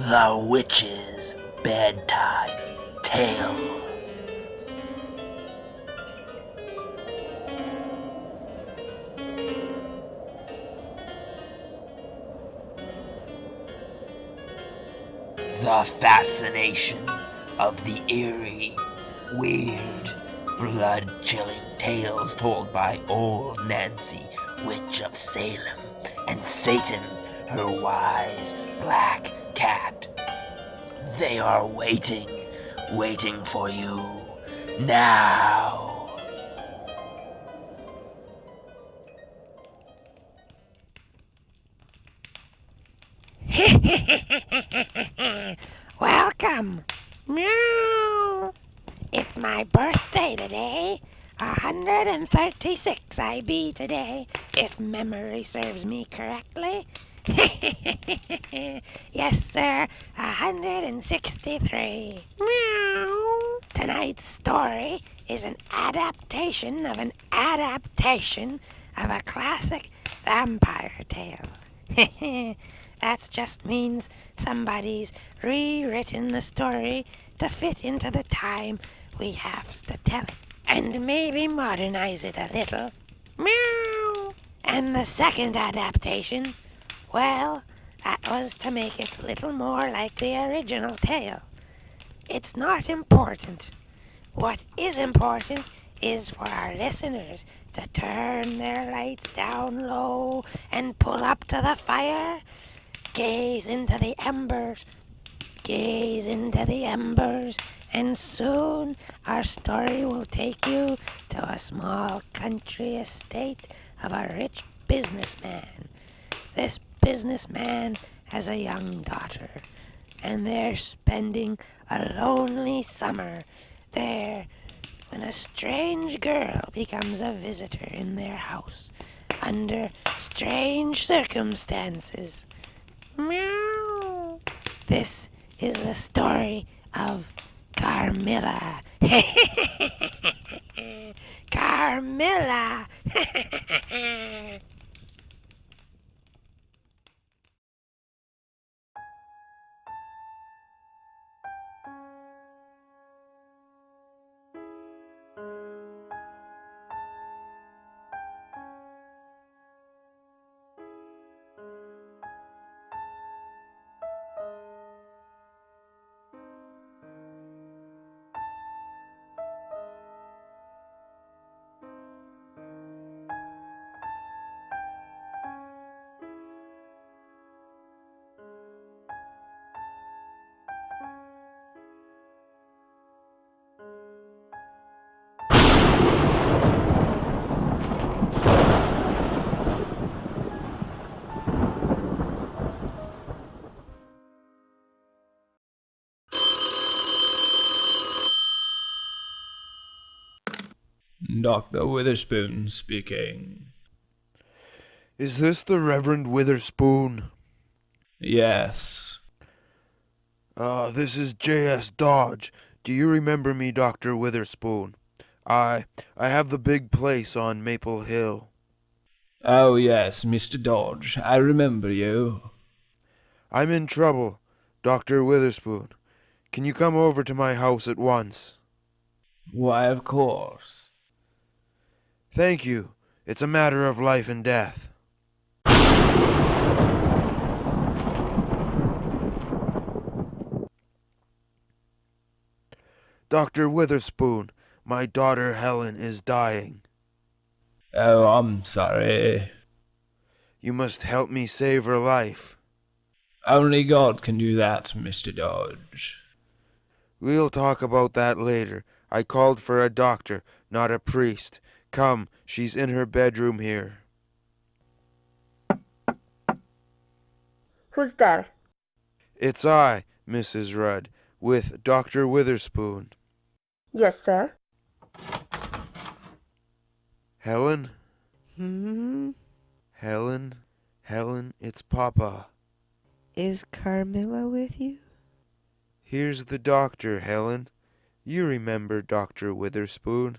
The Witch's Bedtime Tale. The fascination of the eerie, weird, blood-chilling tales told by old Nancy, Witch of Salem, and Satan, her wise black cat. They are waiting for you now. Welcome. Meow. It's my birthday today. 136 I be today, if memory serves me correctly. Yes, sir, 163. Meow. Tonight's story is an adaptation of a classic vampire tale. That just means somebody's rewritten the story to fit into the time we have to tell it, and maybe modernize it a little. Meow! And the second adaptation, well, that was to make it a little more like the original tale. It's not important. What is important is for our listeners to turn their lights down low and pull up to the fire. Gaze into the embers, and soon our story will take you to a small country estate of a rich businessman. This businessman has a young daughter, and they're spending a lonely summer there when a strange girl becomes a visitor in their house under strange circumstances. Meow. This is the story of Carmilla. Carmilla! Dr. Witherspoon speaking. Is this the Reverend Witherspoon? Yes. This is J.S. Dodge. Do you remember me, Dr. Witherspoon? I have the big place on Maple Hill. Oh, yes, Mr. Dodge, I remember you. I'm in trouble, Dr. Witherspoon. Can you come over to my house at once? Why, of course. Thank you. It's a matter of life and death. Dr. Witherspoon, my daughter Helen is dying. Oh, I'm sorry. You must help me save her life. Only God can do that, Mr. Dodge. We'll talk about that later. I called for a doctor, not a priest. Come, she's in her bedroom here. Who's there? It's I, Mrs. Rudd, with Dr. Witherspoon. Yes, sir. Helen? Hmm? Helen, it's Papa. Is Carmilla with you? Here's the doctor, Helen. You remember Dr. Witherspoon.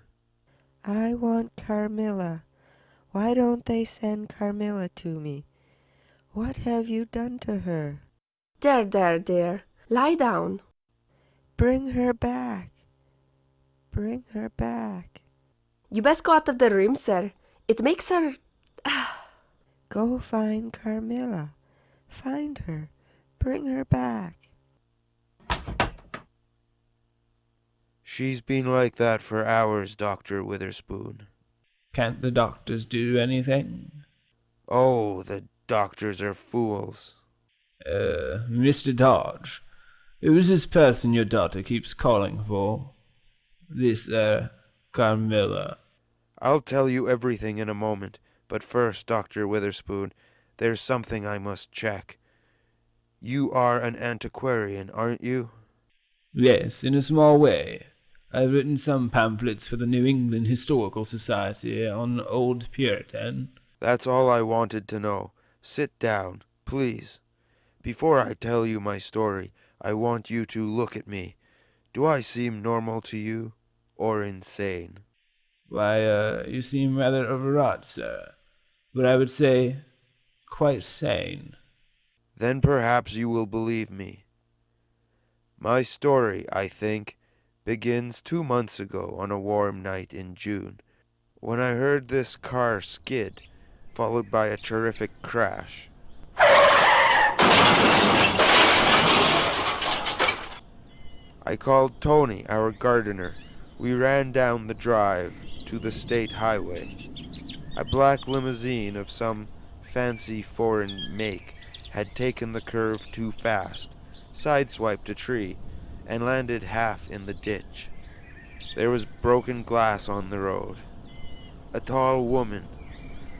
I want Carmilla. Why don't they send Carmilla to me? What have you done to her? There. Lie down. Bring her back. Bring her back. You best go out of the room, sir. It makes her... Go find Carmilla. Find her. Bring her back. She's been like that for hours, Dr. Witherspoon. Can't the doctors do anything? Oh, the doctors are fools. Mr. Dodge, who's this person your daughter keeps calling for? This, Carmilla. I'll tell you everything in a moment, but first, Dr. Witherspoon, there's something I must check. You are an antiquarian, aren't you? Yes, in a small way. I've written some pamphlets for the New England Historical Society on Old Puritan. That's all I wanted to know. Sit down, please. Before I tell you my story, I want you to look at me. Do I seem normal to you, or insane? Why, you seem rather overwrought, sir. But I would say quite sane. Then perhaps you will believe me. My story, I think, begins 2 months ago on a warm night in June, when I heard this car skid, followed by a terrific crash. I called Tony, our gardener. We ran down the drive to the state highway. A black limousine of some fancy foreign make had taken the curve too fast, sideswiped a tree, and landed half in the ditch. There was broken glass on the road. A tall woman,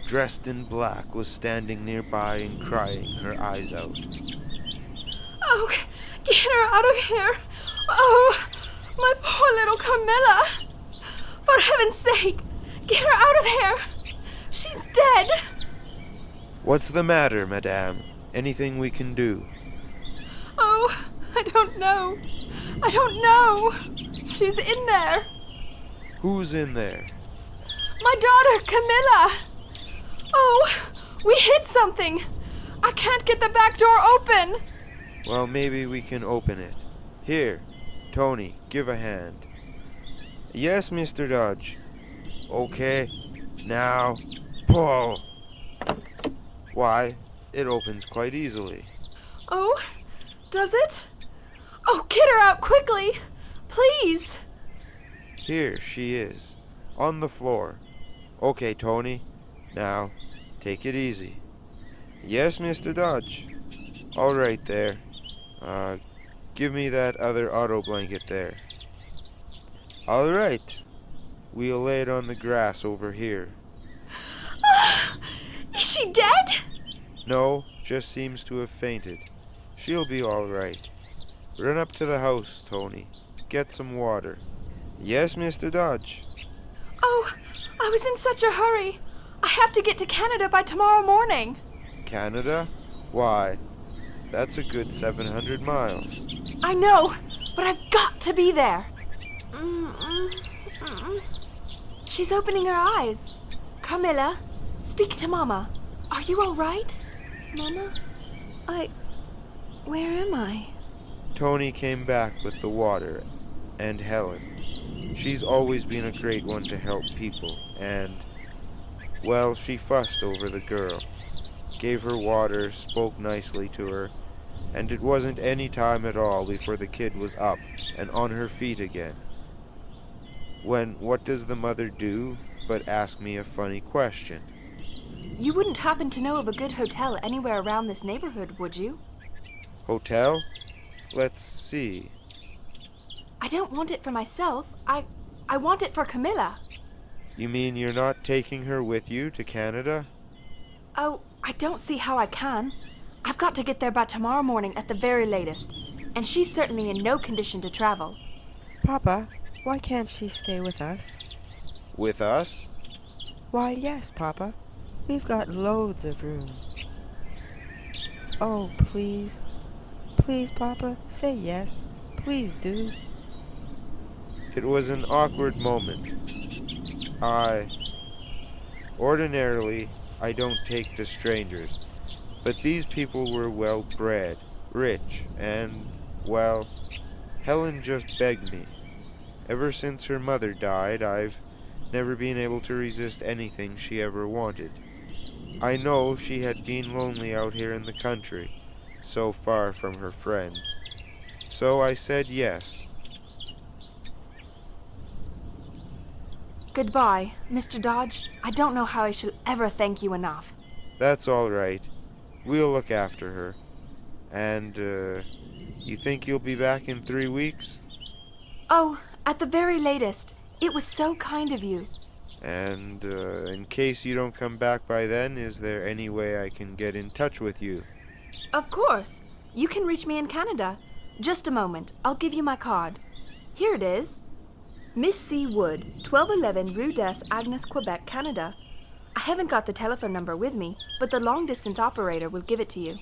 dressed in black, was standing nearby and crying her eyes out. Oh, get her out of here. Oh, my poor little Carmilla. For heaven's sake, get her out of here. She's dead. What's the matter, madame? Anything we can do? Oh, I don't know. She's in there. Who's in there? My daughter, Carmilla. Oh, we hit something. I can't get the back door open. Well, maybe we can open it. Here, Tony, give a hand. Yes, Mr. Dodge. Okay, now, pull. Why, it opens quite easily. Oh, does it? Oh, get her out quickly, please. Here she is, on the floor. Okay, Tony, now, take it easy. Yes, Mr. Dodge. All right there. Give me that other auto blanket there. All right. We'll lay it on the grass over here. Is she dead? No, just seems to have fainted. She'll be all right. Run up to the house, Tony. Get some water. Yes, Mr. Dodge. Oh, I was in such a hurry. I have to get to Canada by tomorrow morning. Canada? Why? That's a good 700 miles. I know, but I've got to be there. She's opening her eyes. Carmilla, speak to Mama. Are you all right? Mama? Where am I? Tony came back with the water, and Helen. She's always been a great one to help people, and, well, she fussed over the girl. Gave her water, spoke nicely to her, and it wasn't any time at all before the kid was up and on her feet again. When what does the mother do but ask me a funny question? You wouldn't happen to know of a good hotel anywhere around this neighborhood, would you? Hotel? Let's see. I don't want it for myself. I want it for Carmilla. You mean you're not taking her with you to Canada? Oh, I don't see how I can. I've got to get there by tomorrow morning at the very latest, and she's certainly in no condition to travel. Papa, why can't she stay with us? With us? Why, yes, Papa. We've got loads of room. Oh, please. Please, Papa, say yes. Please do. It was an awkward moment. Ordinarily, I don't take to strangers, but these people were well bred, rich, and, well, Helen just begged me. Ever since her mother died, I've never been able to resist anything she ever wanted. I know she had been lonely out here in the country, so far from her friends. So I said yes. Goodbye, Mr. Dodge. I don't know how I shall ever thank you enough. That's all right. We'll look after her. And, you think you'll be back in 3 weeks? Oh, at the very latest. It was so kind of you. And, in case you don't come back by then, is there any way I can get in touch with you? Of course. You can reach me in Canada. Just a moment. I'll give you my card. Here it is. Miss C. Wood, 1211 Rue des Agnes, Quebec, Canada. I haven't got the telephone number with me, but the long-distance operator will give it to you.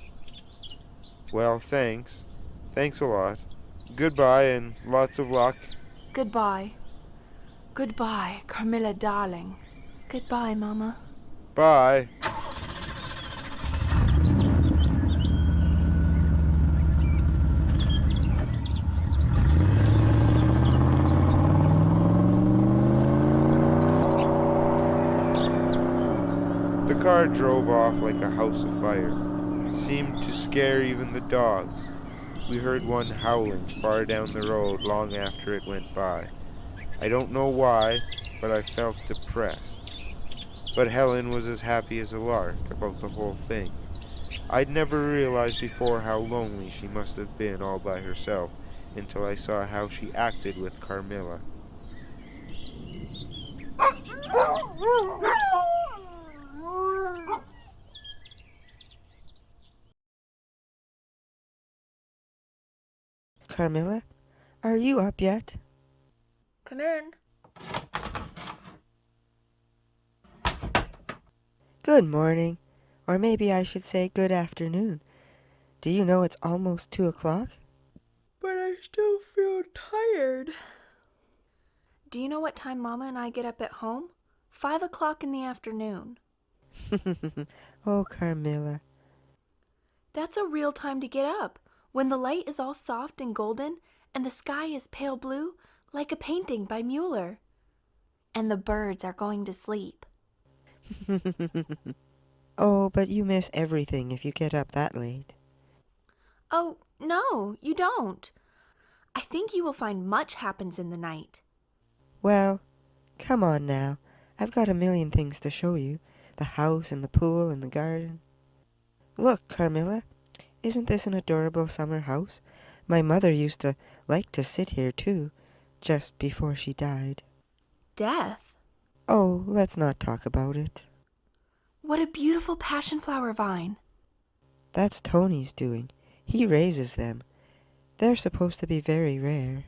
Well, thanks. Thanks a lot. Goodbye and lots of luck. Goodbye. Goodbye, Carmilla, darling. Goodbye, Mama. Bye. The car drove off like a house afire. Seemed to scare even the dogs. We heard one howling far down the road long after it went by. I don't know why, but I felt depressed. But Helen was as happy as a lark about the whole thing. I'd never realized before how lonely she must have been all by herself until I saw how she acted with Carmilla. Carmilla, are you up yet? Come in. Good morning. Or maybe I should say good afternoon. Do you know it's almost 2 o'clock? But I still feel tired. Do you know what time Mama and I get up at home? 5 o'clock in the afternoon. Oh, Carmilla. That's a real time to get up, when the light is all soft and golden, and the sky is pale blue, like a painting by Mueller. And the birds are going to sleep. Oh, but you miss everything if you get up that late. Oh, no, you don't. I think you will find much happens in the night. Well, come on now. I've got a million things to show you. The house and the pool and the garden. Look, Carmilla. Isn't this an adorable summer house? My mother used to like to sit here, too, just before she died. Death? Oh, let's not talk about it. What a beautiful passion flower vine. That's Tony's doing. He raises them. They're supposed to be very rare.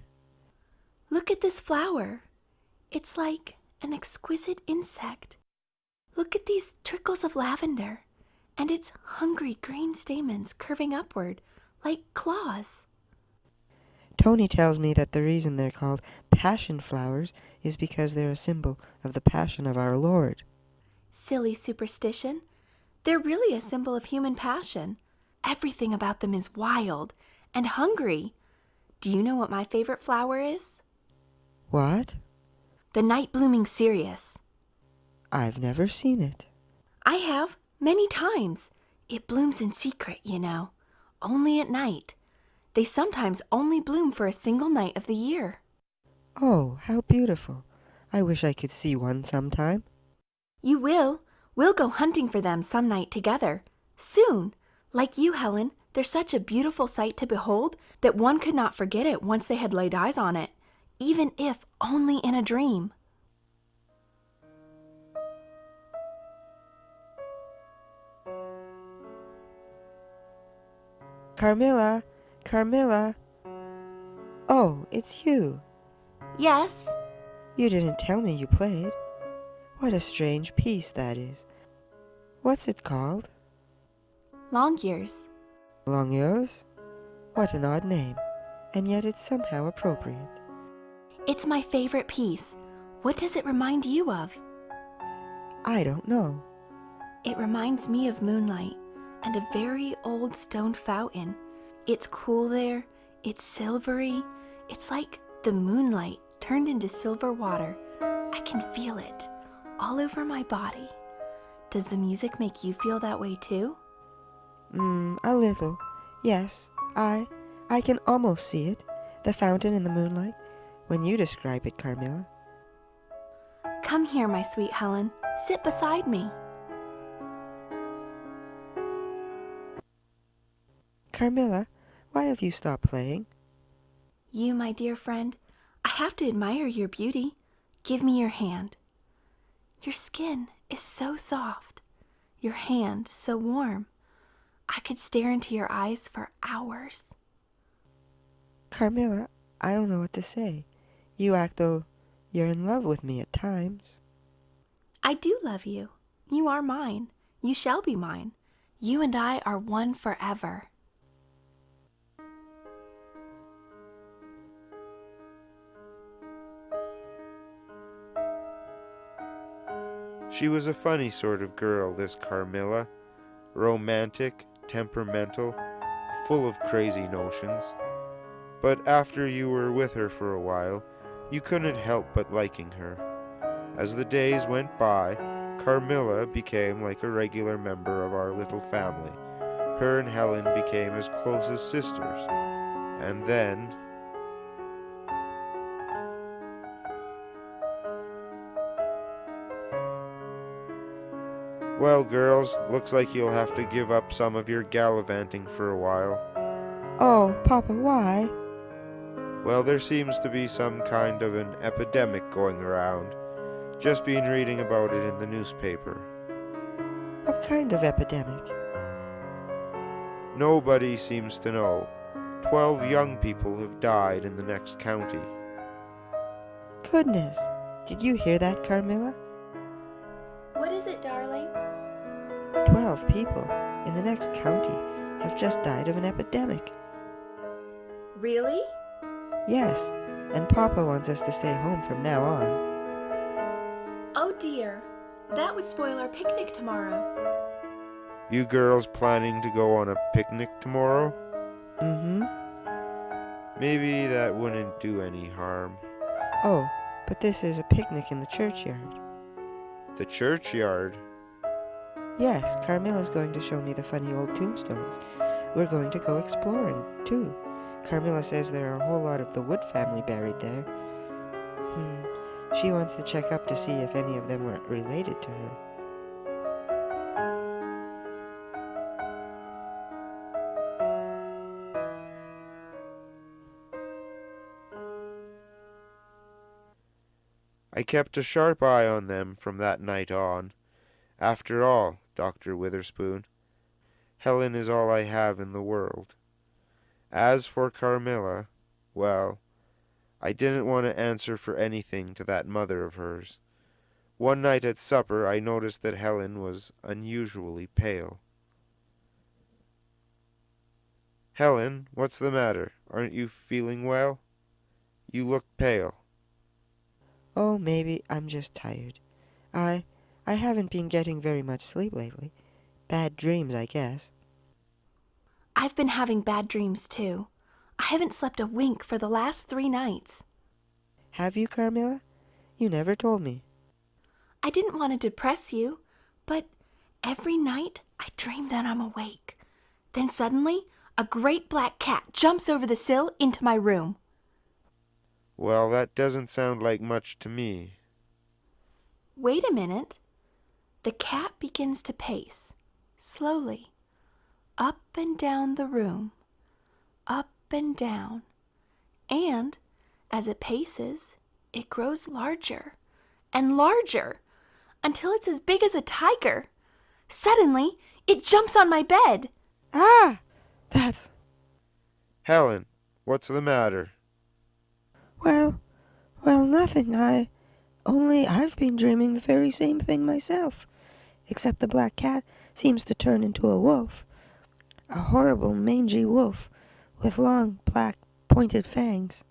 Look at this flower. It's like an exquisite insect. Look at these trickles of lavender, and its hungry green stamens curving upward like claws. Tony tells me that the reason they're called passion flowers is because they're a symbol of the passion of our Lord. Silly superstition. They're really a symbol of human passion. Everything about them is wild and hungry. Do you know what my favorite flower is? What? The night-blooming cereus. I've never seen it. I have, many times. It blooms in secret, you know, only at night. They sometimes only bloom for a single night of the year. Oh, how beautiful. I wish I could see one sometime. You will. We'll go hunting for them some night together. Soon. Like you, Helen, they're such a beautiful sight to behold that one could not forget it once they had laid eyes on it, even if only in a dream. Carmilla! Carmilla! Oh, it's you. Yes. You didn't tell me you played. What a strange piece that is. What's it called? Long years. Long years? What an odd name, and yet it's somehow appropriate. It's my favorite piece. What does it remind you of? I don't know. It reminds me of moonlight and a very old stone fountain. It's cool there. It's silvery. It's like the moonlight turned into silver water. I can feel it all over my body. Does the music make you feel that way too? A little. Yes, I can almost see it. The fountain in the moonlight. When you describe it, Carmilla. Come here, my sweet Helen. Sit beside me. Carmilla, why have you stopped playing? You, my dear friend, I have to admire your beauty. Give me your hand. Your skin is so soft. Your hand so warm. I could stare into your eyes for hours. Carmilla, I don't know what to say. You act though you're in love with me at times. I do love you. You are mine. You shall be mine. You and I are one forever. She was a funny sort of girl, this Carmilla. Romantic, temperamental, full of crazy notions. But after you were with her for a while, you couldn't help but liking her. As the days went by, Carmilla became like a regular member of our little family. Her and Helen became as close as sisters. And then... Well, girls, looks like you'll have to give up some of your gallivanting for a while. Oh, Papa, why? Well, there seems to be some kind of an epidemic going around. Just been reading about it in the newspaper. What kind of epidemic? Nobody seems to know. 12 young people have died in the next county. Goodness, did you hear that, Carmilla? What is it, darling? 12 people in the next county have just died of an epidemic. Really? Yes, and Papa wants us to stay home from now on. Oh dear, that would spoil our picnic tomorrow. You girls planning to go on a picnic tomorrow? Mm-hmm. Maybe that wouldn't do any harm. Oh, but this is a picnic in the churchyard. The churchyard? Yes, Carmilla's going to show me the funny old tombstones. We're going to go exploring, too. Carmilla says there are a whole lot of the Wood family buried there. She wants to check up to see if any of them were related to her. I kept a sharp eye on them from that night on. After all, Dr. Witherspoon, Helen is all I have in the world. As for Carmilla, well, I didn't want to answer for anything to that mother of hers. One night at supper I noticed that Helen was unusually pale. Helen, what's the matter? Aren't you feeling well? You look pale. Oh, maybe I'm just tired. I haven't been getting very much sleep lately. Bad dreams, I guess. I've been having bad dreams too. I haven't slept a wink for the last 3 nights. Have you, Carmilla? You never told me. I didn't want to depress you, but every night I dream that I'm awake. Then suddenly, a great black cat jumps over the sill into my room. Well, that doesn't sound like much to me. Wait a minute. The cat begins to pace, slowly, up and down the room, up and down. And as it paces, it grows larger and larger until it's as big as a tiger. Suddenly, it jumps on my bed. Ah! That's... Helen, what's the matter? Well, nothing. I've been dreaming the very same thing myself. Except the black cat seems to turn into a wolf. A horrible, mangy wolf with long, black, pointed fangs.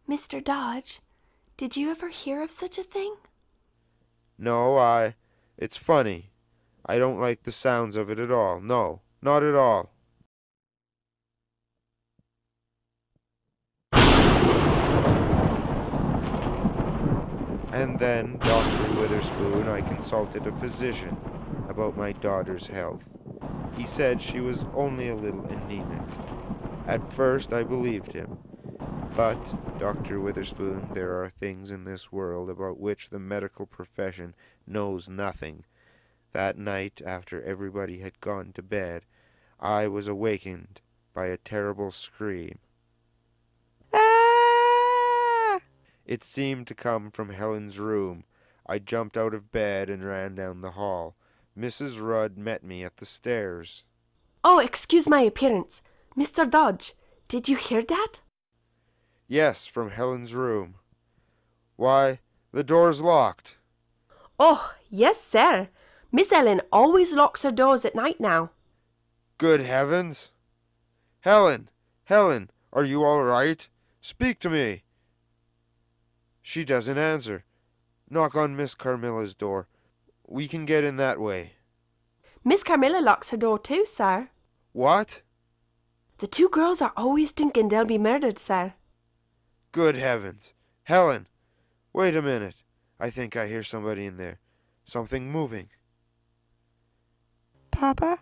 Mr. Dodge, did you ever hear of such a thing? No, it's funny. I don't like the sounds of it at all. No, not at all. And then, Dr. Witherspoon, I consulted a physician about my daughter's health. He said she was only a little anemic. At first I believed him. But, Dr. Witherspoon, there are things in this world about which the medical profession knows nothing. That night, after everybody had gone to bed, I was awakened by a terrible scream. Ah! It seemed to come from Helen's room. I jumped out of bed and ran down the hall. Mrs. Rudd met me at the stairs. Oh, excuse my appearance. Mr. Dodge, did you hear that? Yes, from Helen's room. Why, the door's locked. Oh, yes, sir. Miss Ellen always locks her doors at night now. Good heavens! Helen! Helen! Are you all right? Speak to me! She doesn't answer. Knock on Miss Carmilla's door. We can get in that way. Miss Carmilla locks her door too, sir. What? The two girls are always thinking they'll be murdered, sir. Good heavens! Helen! Wait a minute. I think I hear somebody in there. Something moving. Papa?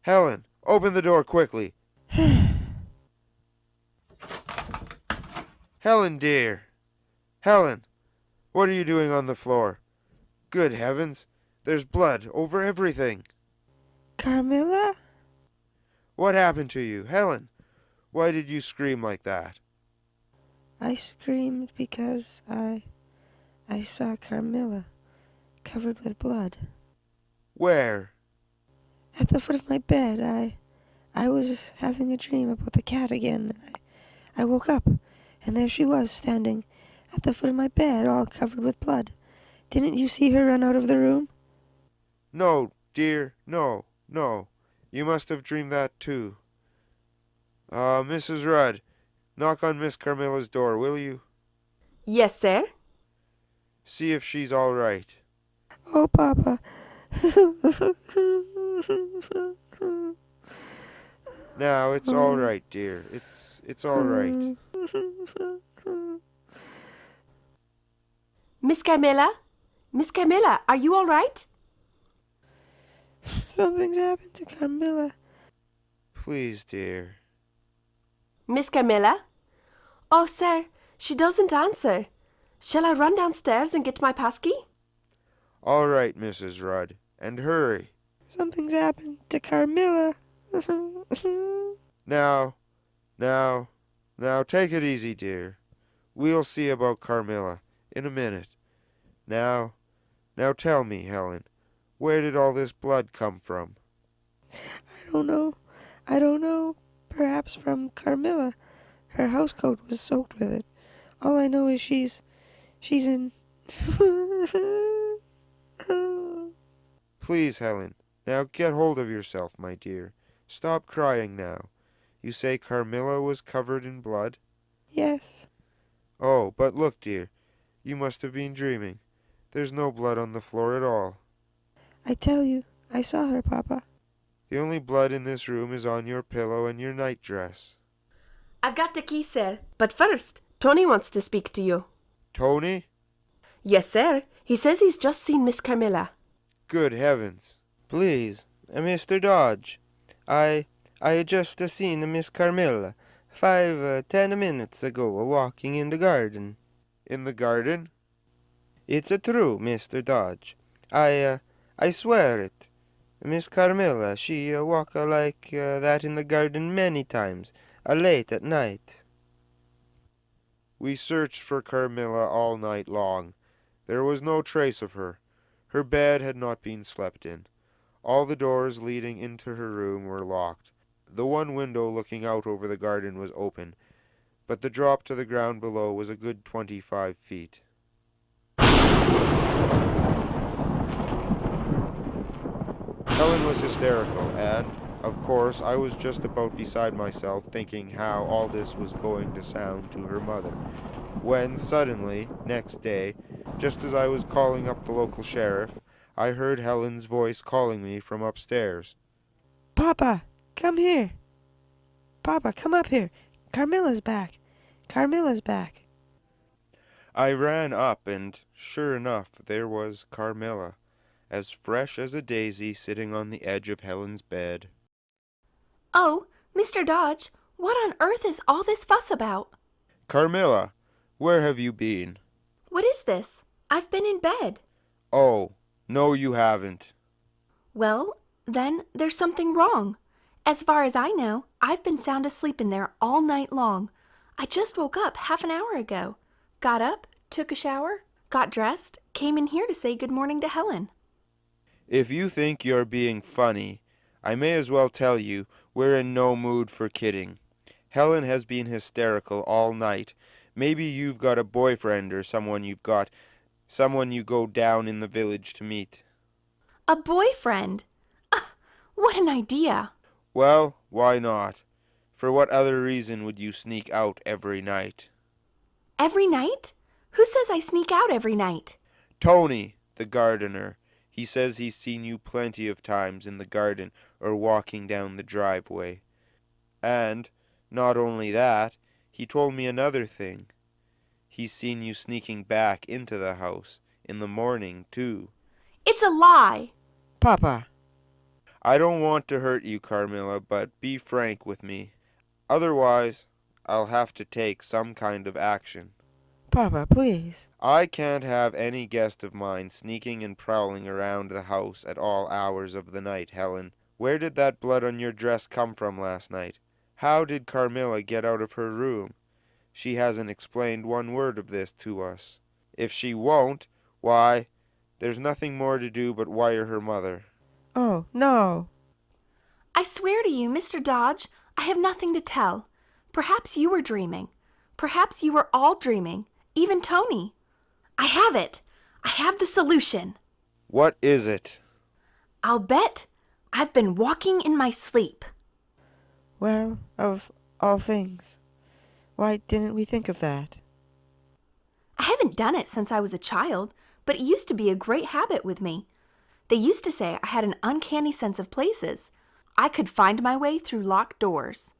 Helen, open the door quickly. Helen, dear. Helen, what are you doing on the floor? Good heavens, there's blood over everything. Carmilla? What happened to you, Helen? Why did you scream like that? I screamed because I saw Carmilla covered with blood. Where? At the foot of my bed. I was having a dream about the cat again. I woke up, and there she was, standing at the foot of my bed, all covered with blood. Didn't you see her run out of the room? No, dear, no. You must have dreamed that too. Mrs. Rudd, knock on Miss Carmilla's door, will you? Yes, sir. See if she's all right. Oh, Papa. Now, it's all right, dear. It's all right. Miss Carmilla? Miss Carmilla, are you all right? Something's happened to Carmilla. Please, dear. Miss Carmilla? Oh, sir, she doesn't answer. Shall I run downstairs and get my passkey? All right, Mrs. Rudd, and hurry. Something's happened to Carmilla. Now, take it easy, dear. We'll see about Carmilla in a minute. Now tell me, Helen, where did all this blood come from? I don't know. Perhaps from Carmilla. Her housecoat was soaked with it. All I know is she's in... Please, Helen, now get hold of yourself, my dear. Stop crying now. You say Carmilla was covered in blood? Yes. Oh, but look, dear, you must have been dreaming. There's no blood on the floor at all. I tell you, I saw her, Papa. The only blood in this room is on your pillow and your nightdress. I've got the key, sir. But first, Tony wants to speak to you. Tony? Yes, sir. He says he's just seen Miss Carmilla. Good heavens. Please, Mr. Dodge. I just seen Miss Carmilla 5-10 minutes ago walking in the garden. In the garden? It's true, Mr. Dodge. I swear it. Miss Carmilla, she walk like that in the garden many times, late at night. We searched for Carmilla all night long. There was no trace of her. Her bed had not been slept in. All the doors leading into her room were locked. The one window looking out over the garden was open, but the drop to the ground below was a good 25 feet. Helen was hysterical, and, of course, I was just about beside myself thinking how all this was going to sound to her mother, when suddenly, next day, just as I was calling up the local sheriff, I heard Helen's voice calling me from upstairs. Papa, come here. Papa, come up here. Carmilla's back. Carmilla's back. I ran up, and sure enough, there was Carmilla, as fresh as a daisy, sitting on the edge of Helen's bed. Oh, Mr. Dodge, what on earth is all this fuss about? Carmilla, where have you been? What is this? I've been in bed. Oh, no, you haven't. Well, then there's something wrong. As far as I know, I've been sound asleep in there all night long. I just woke up half an hour ago. Got up, took a shower, got dressed, came in here to say good morning to Helen. If you think you're being funny, I may as well tell you we're in no mood for kidding. Helen has been hysterical all night. Maybe you've got a boyfriend or someone you go down in the village to meet. A boyfriend? What an idea! Well, why not? For what other reason would you sneak out every night? Every night? Who says I sneak out every night? Tony, the gardener. He says he's seen you plenty of times in the garden or walking down the driveway. And, not only that, he told me another thing. He's seen you sneaking back into the house, in the morning, too. It's a lie! Papa, I don't want to hurt you, Carmilla, but be frank with me. Otherwise, I'll have to take some kind of action. Papa, please. I can't have any guest of mine sneaking and prowling around the house at all hours of the night, Helen. Where did that blood on your dress come from last night? How did Carmilla get out of her room? She hasn't explained one word of this to us. If she won't, why, there's nothing more to do but wire her mother. Oh, no. I swear to you, Mr. Dodge, I have nothing to tell. Perhaps you were dreaming. Perhaps you were all dreaming. Even Tony. I have it. I have the solution. What is it? I'll bet I've been walking in my sleep. Well, of all things, why didn't we think of that? I haven't done it since I was a child, but it used to be a great habit with me. They used to say I had an uncanny sense of places. I could find my way through locked doors.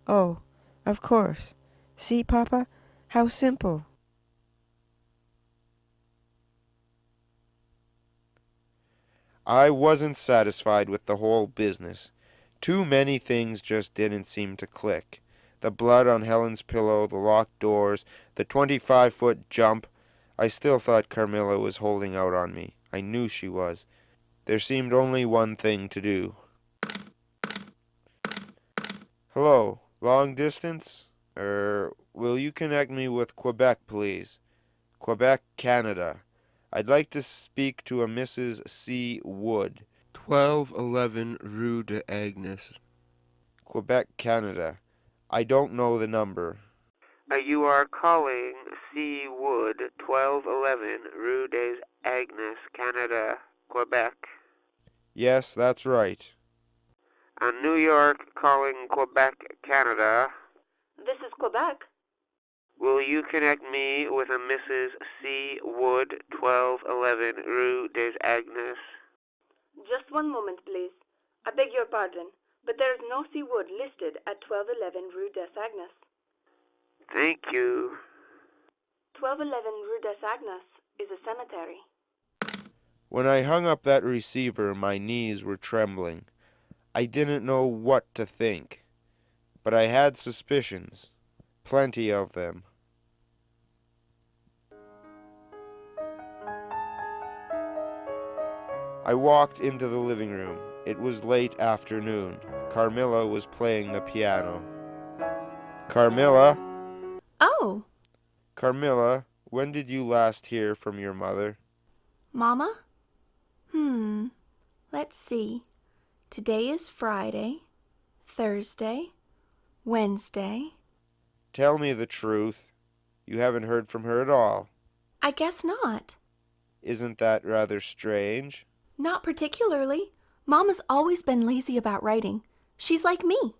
Oh, of course. See, Papa, how simple. I wasn't satisfied with the whole business. Too many things just didn't seem to click. The blood on Helen's pillow, the locked doors, the 25-foot jump. I still thought Carmilla was holding out on me. I knew she was. There seemed only one thing to do. Hello, long distance? Will you connect me with Quebec, please? Quebec, Canada. I'd like to speak to a Mrs. C. Wood, 1211 Rue de Agnes. Quebec, Canada. I don't know the number. You are calling C. Wood, 1211 Rue des Agnes, Canada, Quebec. Yes, that's right. New York calling Quebec, Canada. This is Quebec. Will you connect me with a Mrs. C. Wood, 1211 Rue des Agnes? Just one moment, please. I beg your pardon, but there is no C. Wood listed at 1211 Rue des Agnes. Thank you. 1211 Rue des Agnes is a cemetery. When I hung up that receiver, my knees were trembling. I didn't know what to think, but I had suspicions, plenty of them. I walked into the living room. It was late afternoon. Carmilla was playing the piano. Carmilla? Oh, Carmilla, when did you last hear from your mother? Mama? Let's see. Today is Friday, Thursday, Wednesday. Tell me the truth. You haven't heard from her at all. I guess not. Isn't that rather strange? Not particularly. Mama's always been lazy about writing. She's like me.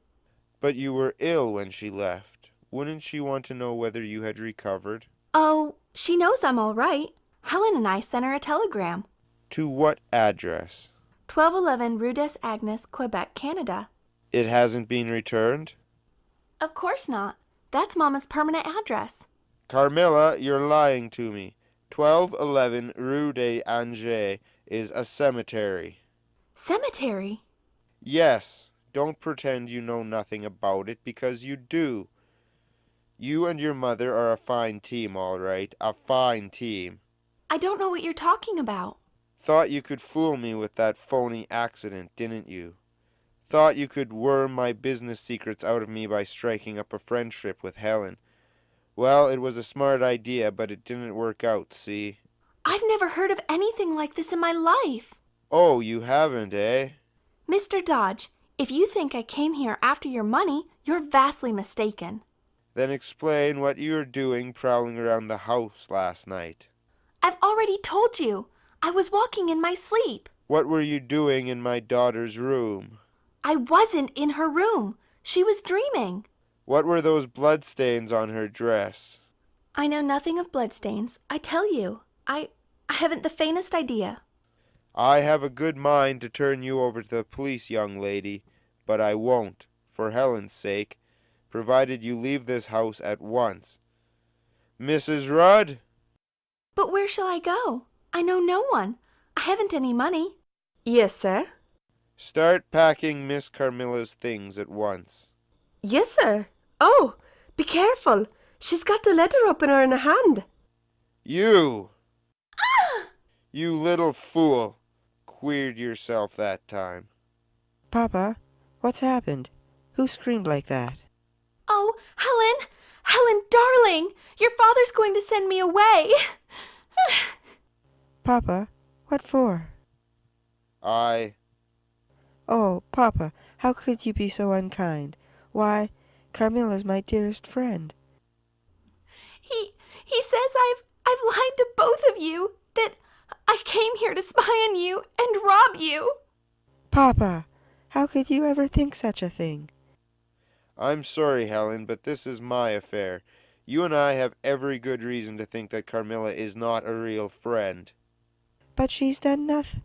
But you were ill when she left. Wouldn't she want to know whether you had recovered? Oh, she knows I'm all right. Helen and I sent her a telegram. To what address? 1211 Rue des Agnes, Quebec, Canada. It hasn't been returned? Of course not. That's Mama's permanent address. Carmilla, you're lying to me. 1211 Rue des Angers is a cemetery. Cemetery? Yes, don't pretend you know nothing about it, because you do. You and your mother are a fine team, all right. A fine team. I don't know what you're talking about. Thought you could fool me with that phony accident, didn't you? Thought you could worm my business secrets out of me by striking up a friendship with Helen. Well, it was a smart idea, but it didn't work out, see? I've never heard of anything like this in my life. Oh, you haven't, eh? Mr. Dodge, if you think I came here after your money, you're vastly mistaken. Then explain what you were doing prowling around the house last night. I've already told you. I was walking in my sleep. What were you doing in my daughter's room? I wasn't in her room. She was dreaming. What were those bloodstains on her dress? I know nothing of bloodstains. I tell you. I haven't the faintest idea. I have a good mind to turn you over to the police, young lady, but I won't, for Helen's sake, provided you leave this house at once. Mrs. Rudd? But where shall I go? I know no one. I haven't any money. Yes, sir. Start packing Miss Carmilla's things at once. Yes, sir. Oh, be careful. She's got the letter opener in her hand. You! You little fool. Queered yourself that time. Papa, what's happened? Who screamed like that? Oh, Helen! Helen, darling! Your father's going to send me away. Papa, what for? Oh, Papa, how could you be so unkind? Why, Carmilla's my dearest friend. He says I've lied to both of you, that I came here to spy on you and rob you. Papa, how could you ever think such a thing? I'm sorry, Helen, but this is my affair. You and I have every good reason to think that Carmilla is not a real friend. But she's done nothing.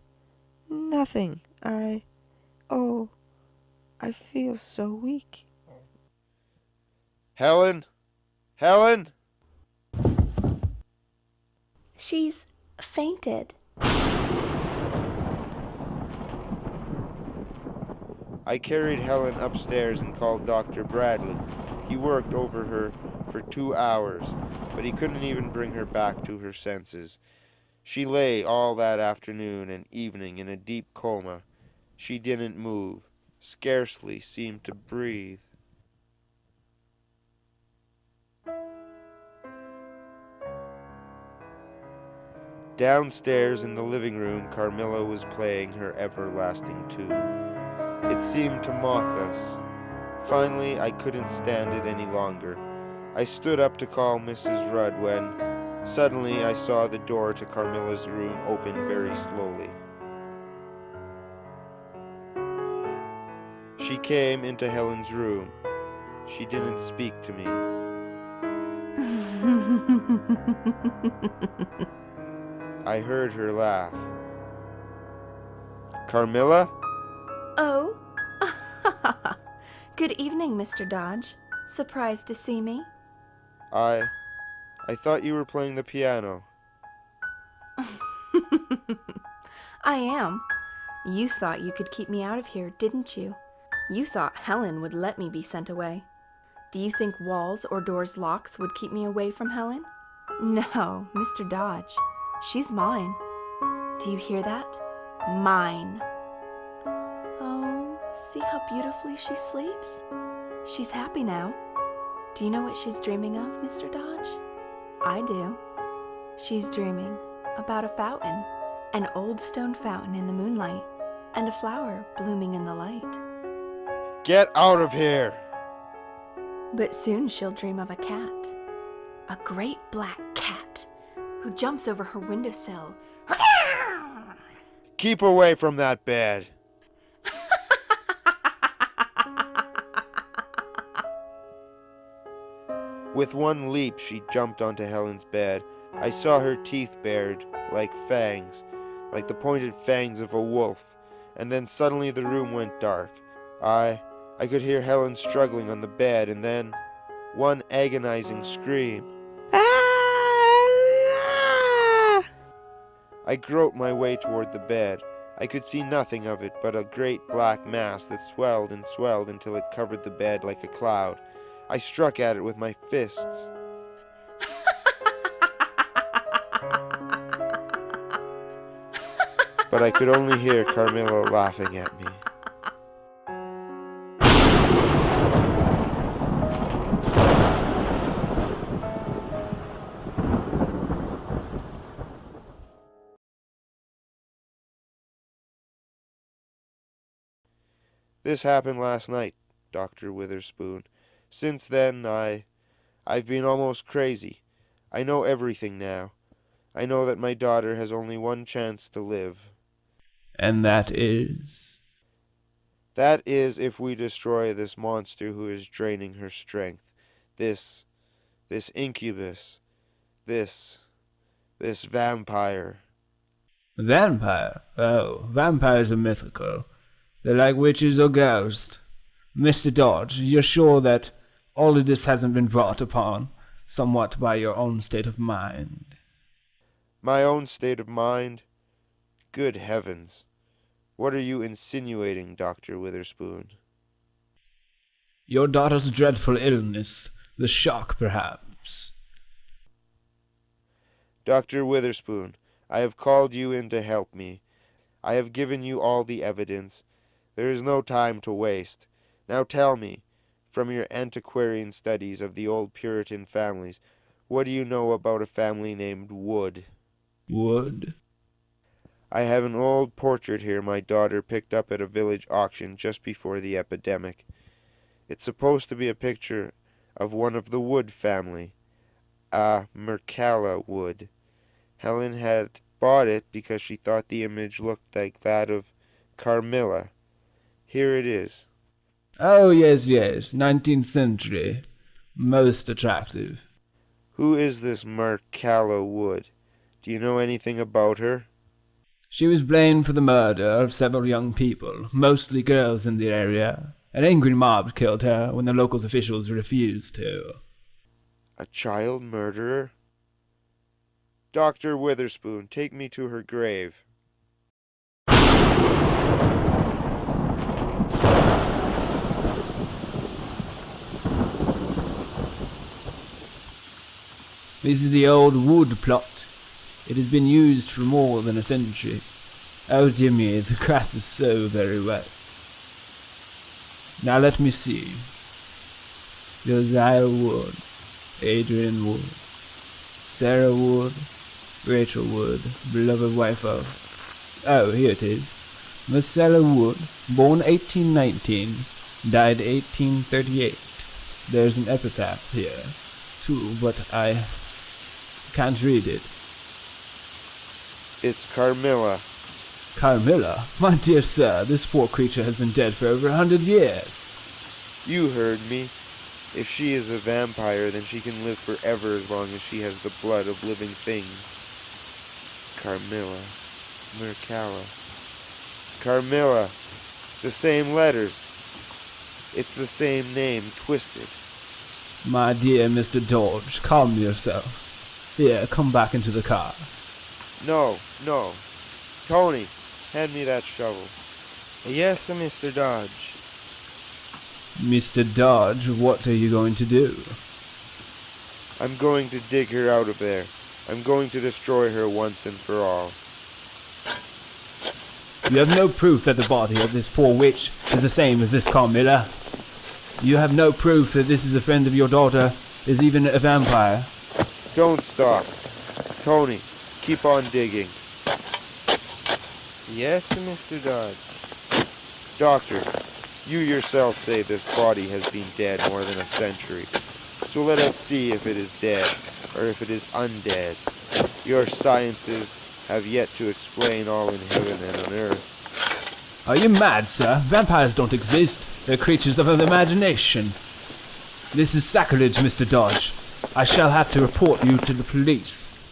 I feel so weak. Helen? Helen? She's fainted. I carried Helen upstairs and called Dr. Bradley. He worked over her for 2 hours, but he couldn't even bring her back to her senses. She lay all that afternoon and evening in a deep coma. She didn't move, scarcely seemed to breathe. Downstairs in the living room, Carmilla was playing her everlasting tune. It seemed to mock us. Finally, I couldn't stand it any longer. I stood up to call Mrs. Rudd when, suddenly, I saw the door to Carmilla's room open very slowly. She came into Helen's room. She didn't speak to me. I heard her laugh. Carmilla? Oh? Good evening, Mr. Dodge. Surprised to see me? I thought you were playing the piano. I am. You thought you could keep me out of here, didn't you? You thought Helen would let me be sent away. Do you think walls or doors' locks would keep me away from Helen? No, Mr. Dodge. She's mine. Do you hear that? Mine. Oh, see how beautifully she sleeps? She's happy now. Do you know what she's dreaming of, Mr. Dodge? I do. She's dreaming about a fountain, an old stone fountain in the moonlight, and a flower blooming in the light. Get out of here! But soon she'll dream of a cat, a great black cat, who jumps over her windowsill. Keep away from that bed. With one leap, she jumped onto Helen's bed. I saw her teeth bared like fangs, like the pointed fangs of a wolf. And then suddenly the room went dark. I could hear Helen struggling on the bed, and then one agonizing scream. Ah! I groped my way toward the bed. I could see nothing of it but a great black mass that swelled and swelled until it covered the bed like a cloud. I struck at it with my fists. But I could only hear Carmilla laughing at me. This happened last night, Dr. Witherspoon. Since then, I've been almost crazy. I know everything now. I know that my daughter has only one chance to live. And that is? That is if we destroy this monster who is draining her strength. This incubus. This vampire. Vampire? Oh, vampires are mythical. They're like witches or ghosts. Mr. Dodge, you're sure that all of this hasn't been brought upon somewhat by your own state of mind? My own state of mind? Good heavens. What are you insinuating, Dr. Witherspoon? Your daughter's dreadful illness. The shock, perhaps. Dr. Witherspoon, I have called you in to help me. I have given you all the evidence. There is no time to waste. Now tell me, from your antiquarian studies of the old Puritan families, what do you know about a family named Wood? Wood? I have an old portrait here my daughter picked up at a village auction just before the epidemic. It's supposed to be a picture of one of the Wood family, a Mercalla Wood. Helen had bought it because she thought the image looked like that of Carmilla. Here it is. Oh, yes, 19th century. Most attractive. Who is this Mercalla Wood? Do you know anything about her? She was blamed for the murder of several young people, mostly girls in the area. An angry mob killed her when the local officials refused to. A child murderer? Dr. Witherspoon, take me to her grave. This is the old Wood plot. It has been used for more than a century. Oh dear me, the grass is so very wet. Now let me see. Josiah Wood, Adrian Wood, Sarah Wood, Rachel Wood, beloved wife of... Oh, here it is. Marcella Wood, born 1819, died 1838. There's an epitaph here, too, but I can't read it. It's Carmilla. Carmilla? My dear sir, this poor creature has been dead for over 100 years. You heard me. If she is a vampire, then she can live forever as long as she has the blood of living things. Carmilla. Mercalla. Carmilla. The same letters. It's the same name, twisted. My dear Mr. Dodge, calm yourself. Here, come back into the car. No. Tony, hand me that shovel. Yes, Mr. Dodge. Mr. Dodge, what are you going to do? I'm going to dig her out of there. I'm going to destroy her once and for all. You have no proof that the body of this poor witch is the same as this Carmilla. You have no proof that this is a friend of your daughter, is even a vampire. Don't stop. Tony, keep on digging. Yes, Mr. Dodge. Doctor, you yourself say this body has been dead more than a century. So let us see if it is dead, or if it is undead. Your sciences have yet to explain all in heaven and on earth. Are you mad, sir? Vampires don't exist. They're creatures of the imagination. This is sacrilege, Mr. Dodge. I shall have to report you to the police.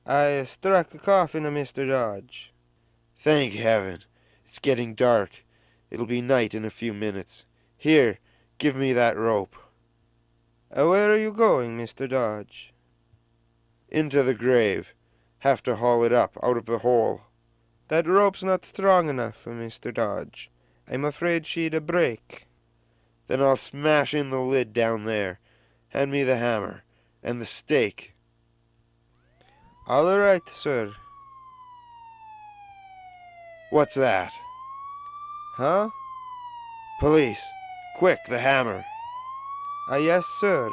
I struck a coffin, Mr. Dodge. Thank heaven. It's getting dark. It'll be night in a few minutes. Here, give me that rope. Where are you going, Mr. Dodge? Into the grave. Have to haul it up out of the hole. That rope's not strong enough for Mr. Dodge. I'm afraid she'd a break. Then I'll smash in the lid down there. Hand me the hammer and the stake. All right, sir. What's that? Huh? Police. Quick, the hammer. Yes, sir.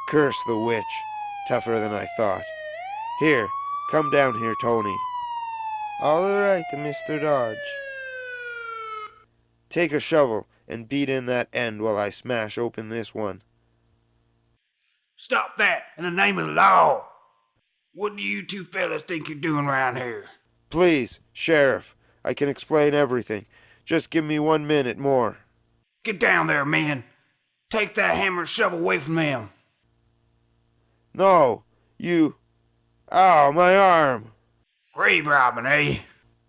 Curse the witch. Tougher than I thought. Here, come down here, Tony. All right, Mr. Dodge. Take a shovel and beat in that end while I smash open this one. Stop that in the name of the law. What do you two fellas think you're doing around here? Please, Sheriff, I can explain everything. Just give me 1 minute more. Get down there, men. Take that hammer and shovel away from them. No, you... Ow, my arm! Grave robbing, eh?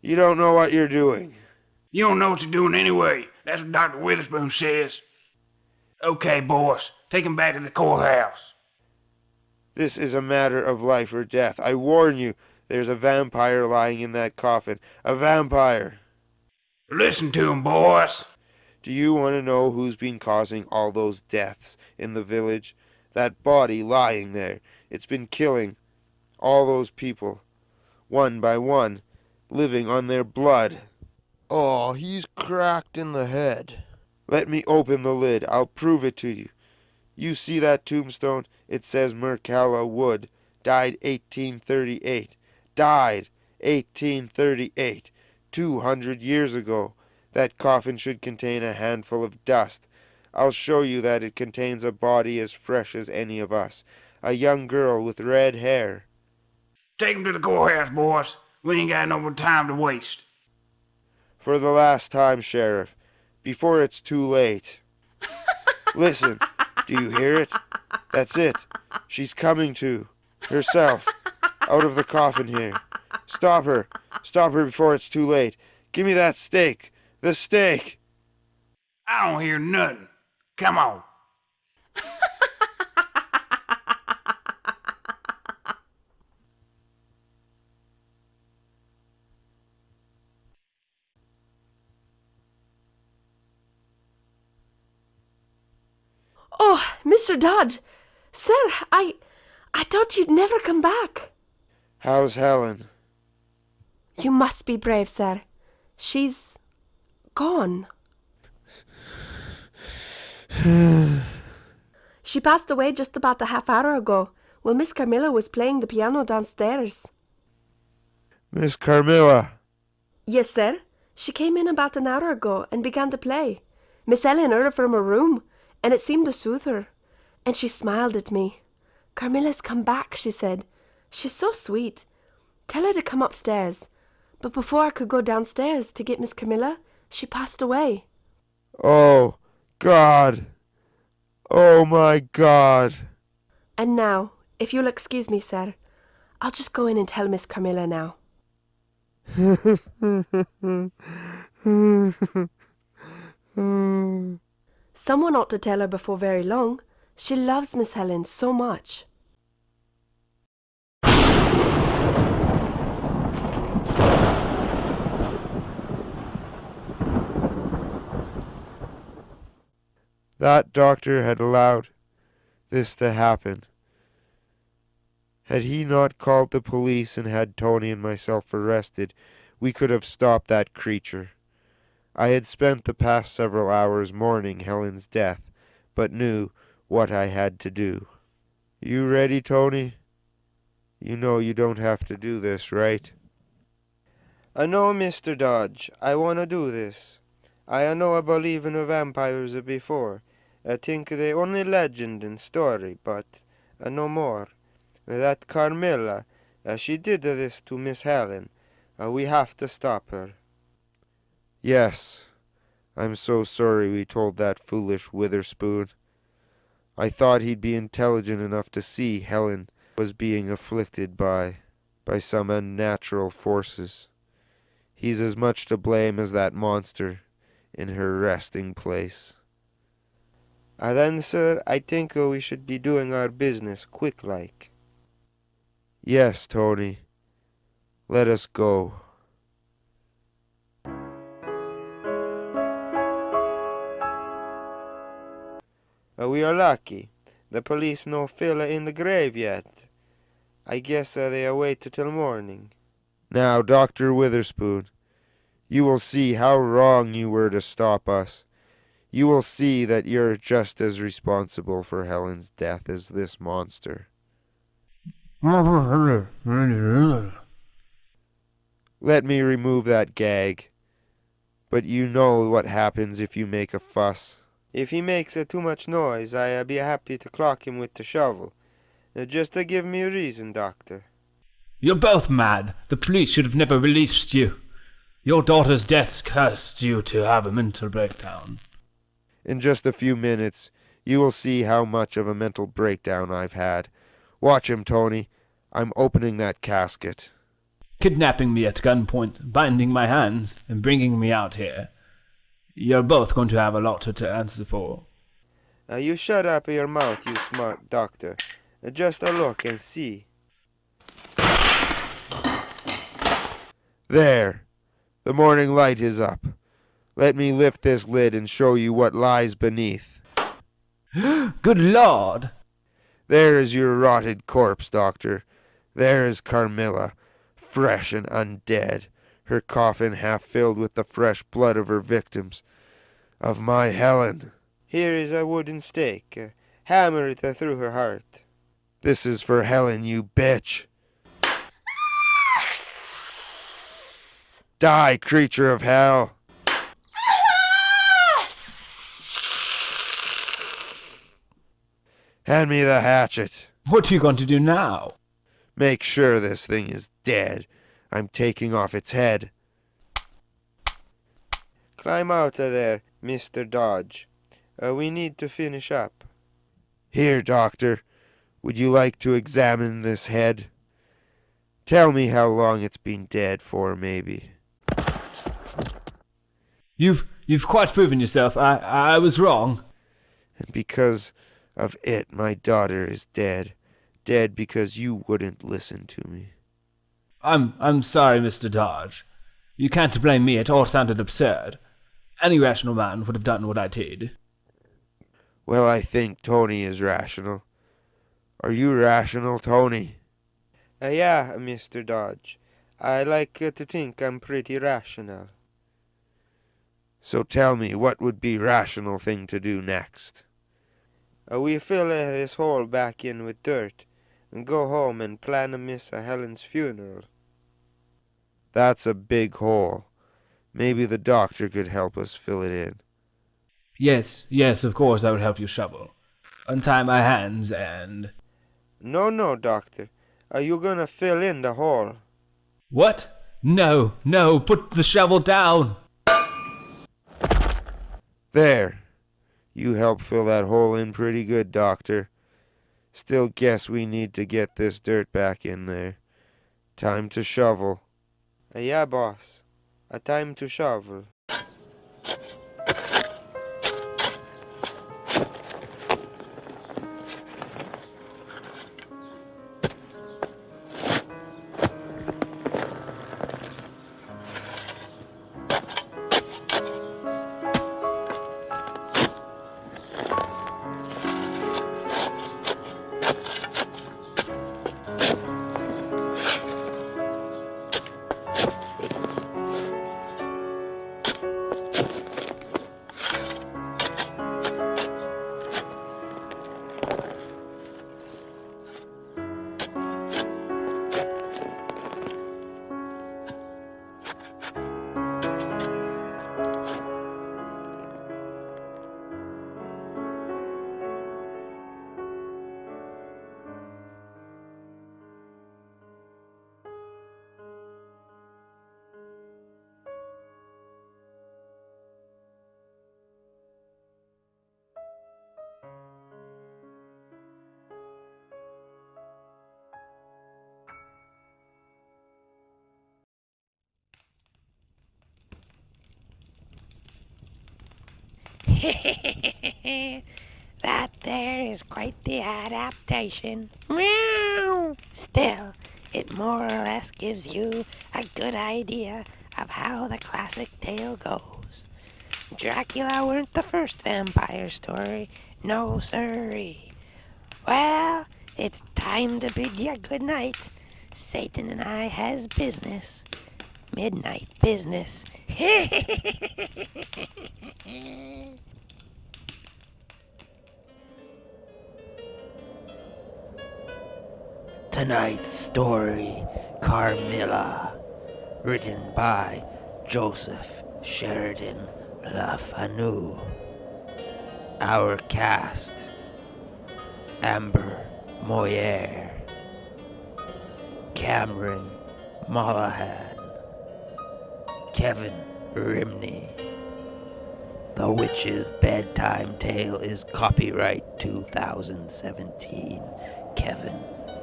You don't know what you're doing. You don't know what you're doing anyway. That's what Dr. Witherspoon says. Okay, boys, take him back to the courthouse. This is a matter of life or death. I warn you, there's a vampire lying in that coffin. A vampire! Listen to him, boys. Do you want to know who's been causing all those deaths in the village? That body lying there. It's been killing all those people, one by one, living on their blood. Oh, he's cracked in the head. Let me open the lid. I'll prove it to you. You see that tombstone? It says Mercalla Wood. Died 1838. Died 1838. 200 years ago. That coffin should contain a handful of dust. I'll show you that it contains a body as fresh as any of us. A young girl with red hair. Take him to the courthouse, boys. We ain't got no more time to waste. For the last time, Sheriff, before it's too late. Listen, do you hear it? That's it. She's coming to. Herself. Out of the coffin here. Stop her. Stop her before it's too late. Give me that stake. The stake. I don't hear nothing. Come on. Oh, Mr. Dodge. Sir, I thought you'd never come back. How's Helen? You must be brave, sir. She's gone. She passed away just about a half hour ago while Miss Carmilla was playing the piano downstairs. Miss Carmilla. Yes, sir. She came in about an hour ago and began to play. Miss Ellen heard her from her room, and it seemed to soothe her. And she smiled at me. Carmilla's come back, she said. She's so sweet. Tell her to come upstairs. But before I could go downstairs to get Miss Carmilla, she passed away. Oh, God. Oh, my God. And now, if you'll excuse me, sir, I'll just go in and tell Miss Carmilla now. Someone ought to tell her before very long. She loves Miss Helen so much. That doctor had allowed this to happen. Had he not called the police and had Tony and myself arrested, we could have stopped that creature. I had spent the past several hours mourning Helen's death, but knew what I had to do. You ready, Tony? You know you don't have to do this, right? I know, Mr. Dodge. I want to do this. I know I believe in vampires before. I think they only legend and story, but no more. That Carmilla, she did this to Miss Helen. We have to stop her. Yes, I'm so sorry we told that foolish Witherspoon. I thought he'd be intelligent enough to see Helen was being afflicted by some unnatural forces. He's as much to blame as that monster. in her resting place. Then, sir, I think we should be doing our business quick-like. Yes, Tony. Let us go. We are lucky. The police no fella in the grave yet. I guess they wait till morning. Now, Dr. Witherspoon, you will see how wrong you were to stop us. You will see that you're just as responsible for Helen's death as this monster. Let me remove that gag. But you know what happens if you make a fuss. If he makes too much noise, I'll be happy to clock him with the shovel. Just to give me a reason, Doctor. You're both mad. The police should have never released you. Your daughter's death cursed you to have a mental breakdown. In just a few minutes, you will see how much of a mental breakdown I've had. Watch him, Tony. I'm opening that casket. Kidnapping me at gunpoint, binding my hands, and bringing me out here. You're both going to have a lot to answer for. You shut up your mouth, you smart doctor. Just a look and see. There. The morning light is up. Let me lift this lid and show you what lies beneath. Good Lord! There is your rotted corpse, Doctor. There is Carmilla, fresh and undead, her coffin half filled with the fresh blood of her victims. Of my Helen. Here is a wooden stake. Hammer it through her heart. This is for Helen, you bitch. Die, creature of hell. Hand me the hatchet. What are you going to do now? Make sure this thing is dead. I'm taking off its head. Climb out of there, Mr. Dodge. We need to finish up. Here, Doctor. Would you like to examine this head? Tell me how long it's been dead for, maybe. You've quite proven yourself. I was wrong. And because of it, my daughter is dead. Dead because you wouldn't listen to me. I'm sorry, Mr. Dodge. You can't blame me. It all sounded absurd. Any rational man would have done what I did. Well, I think Tony is rational. Are you rational, Tony? Yeah, Mr. Dodge. I like to think I'm pretty rational. So tell me, what would be rational thing to do next? We fill this hole back in with dirt and go home and plan Miss Helen's funeral. That's a big hole. Maybe the doctor could help us fill it in. Yes, of course I would help you shovel. Untie my hands and... No, Doctor. Are you gonna fill in the hole? What? No, put the shovel down! There. You help fill that hole in pretty good, Doctor. Still guess we need to get this dirt back in there. Time to shovel. Yeah, boss. A time to shovel. That there is quite the adaptation. Meow! Still, it more or less gives you a good idea of how the classic tale goes. Dracula weren't the first vampire story. No, sirree. Well, it's time to bid you good night. Satan and I has business. Midnight business. Tonight's story, Carmilla, written by Joseph Sheridan LaFanu. Our cast: Amber Moyer, Cameron Mollahan, Kevin Rimney. The Witch's Bedtime Tale is copyright 2017. Kevin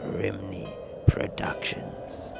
Rimney Productions.